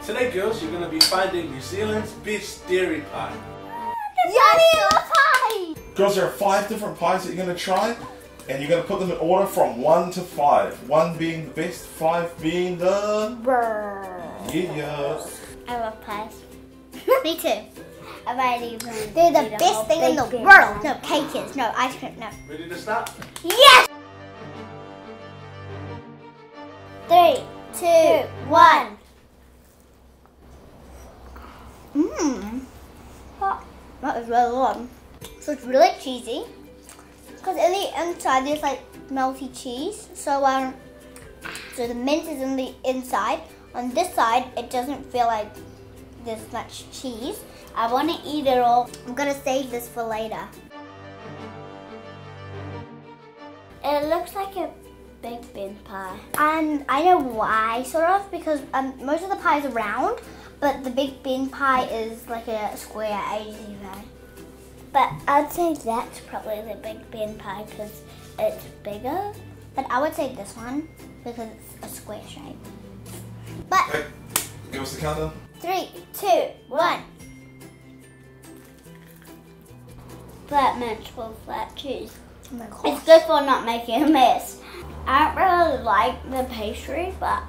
Today, girls, you're going to be finding New Zealand's best dairy pie. Yummy pie! Girls, there are 5 different pies that you're going to try, and you're going to put them in order from 1 to 5. 1 being the best, 5 being the... Yeah. I love pies. Me too. They're the best thing in the world. No, cake is. No, ice cream, no. Ready to start? Yes! 3, 2, 1. Mmm. That is really good. So it's really cheesy. Because in the inside there's like melty cheese. So so the mint is in the inside. On this side it doesn't feel like there's much cheese. I want to eat it all. I'm going to save this for later. It looks like a Big Ben pie. And I know why, sort of, because most of the pies are round, but the Big Ben pie is like a square Ayva. But I'd say that's probably the Big Ben pie because it's bigger. But I would say this one because it's a square shape. But Okay, give us the countdown. 3, 2, 1. Flat mince with flat cheese. Oh my gosh. It's good for not making a mess. I don't really like the pastry, but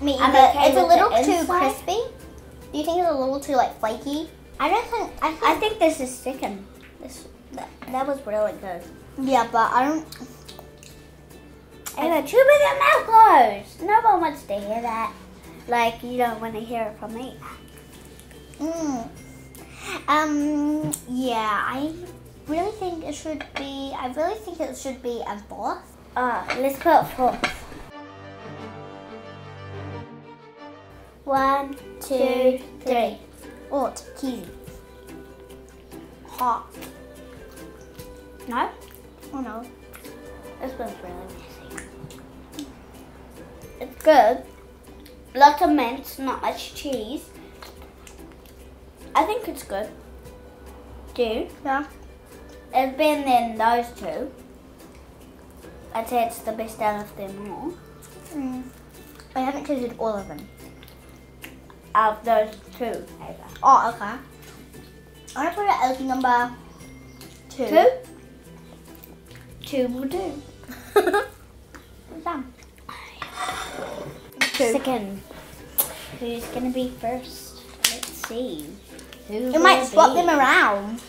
me either. Okay, it's a little too crispy. Do you think it's a little too like flaky? I think this is sticking. That was really good. Yeah, but I don't. Ayva, chew with your mouth closed. No one wants to hear that. Like you don't want to hear it from me. Yeah, I really think it should be. I really think it should be a 4. Let's put 4. 1, 2, 3. Oh, it's cheesy. Hot. No? Oh no. This one's really messy. It's good. Lots of mint, not much cheese. I think it's good. Do you? Yeah. It's better than those 2. I'd say it's the best out of them all. I haven't tasted all of them. Out of those 2, Ayva. Oh, okay. I'm gonna put it as number 2. 2 will do. Done. 2. Second. Who's gonna be first? Let's see. You might swap them around.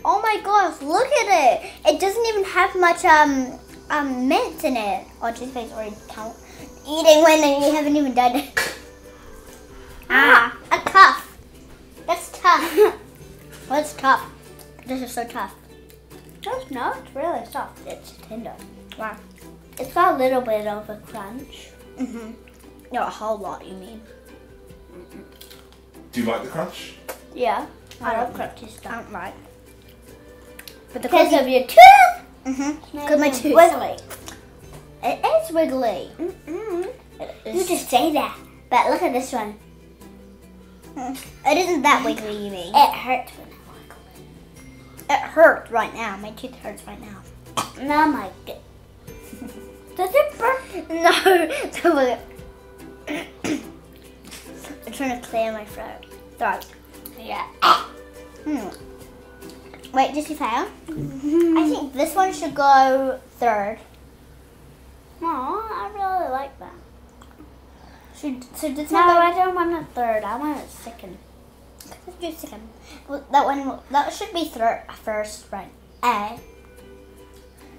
Oh my gosh, look at it! It doesn't even have much mint in it. Oh, toothpaste already count. Eating when you haven't even done it. A tough. That's tough. What's tough? This is so tough. No, it's really soft. It's tender. Wow. It's got a little bit of a crunch. Not a whole lot, you mean? Do you like the crunch? Yeah. I love crunchy stuff. I don't like. But because of your tooth? Because my tooth. Wiggly. It is wiggly. You just say that. But look at this one. It isn't that wiggly, you mean? It hurts when I wiggle it. It hurts right now. My tooth hurts right now. No, my God. Does it burn? No. I'm trying to clear my throat. Yeah. Wait, did you fail? I think this one should go 3rd. No, I really like that. So this one I don't want a 3rd. I want a 2nd. Let's do 2nd. Well, that should be 1st, right?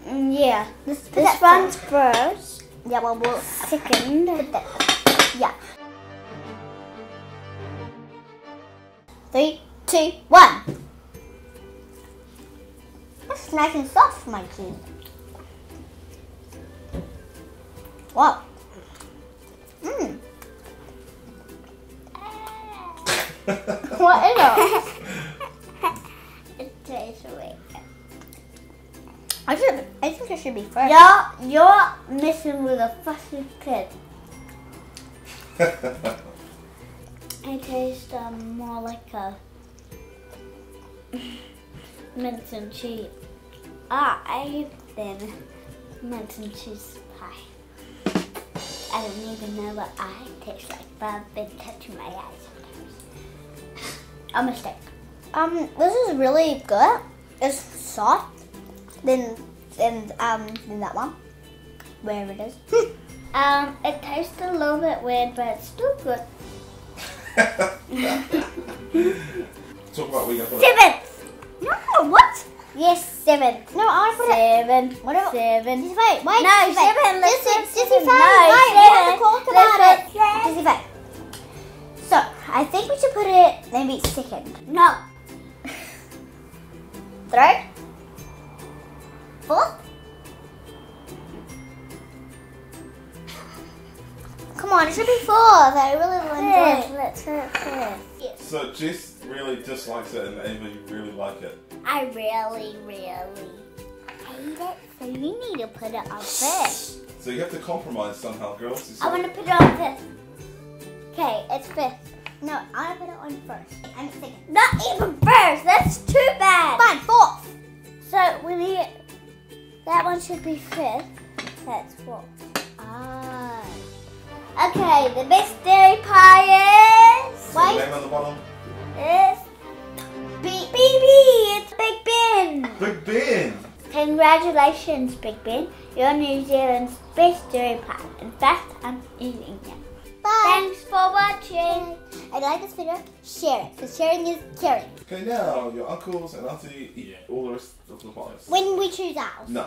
Yeah. This one's 1st. Yeah, well, 2nd. Yeah. 3, 2, 1. It's nice and soft for my teeth. Wow. What is it? It tastes weird. I think it should be 1st. You're messing with a fussy kid. It tastes more like a mint and cheese. I then mint and cheese pie. I don't even know what I taste like, but I've been touching my eyes sometimes. A mistake. This is really good. It's soft. Then that one, wherever it is. It tastes a little bit weird, but it's still good. Talk about where you're going to put it. 7th. No, what? Yes, 7th. No, I put 7. What about 7? Just wait. No, 7. Let's just wait. Talk about it. Just wait. So I think we should put it maybe 2nd. No. 3rd. 4th. Come on, it should be 4th. I really will enjoy it. Let's put it 5th. Yes. So Jess really dislikes it, and Ava, you really like it. I really hate it. So you need to put it on 5th. So you have to compromise somehow, girls. I want to put it on 5th. Okay, it's 5th. No, I want to put it on 1st. I'm 2nd. Not even 1st. That's too bad. Fine, 4th. So we need. That one should be 5th. That's 4th. Ah. Okay, the best dairy pie is. So the name on the bottom. It's BB. It's Big Ben. Big Ben. Congratulations, Big Ben. You're New Zealand's best dairy pie. In fact, I'm eating it. Bye. Thanks for watching. If you like this video, share it. Because sharing is caring. Okay, now your uncles and auntie eat all the rest of the pies. When we choose ours. No.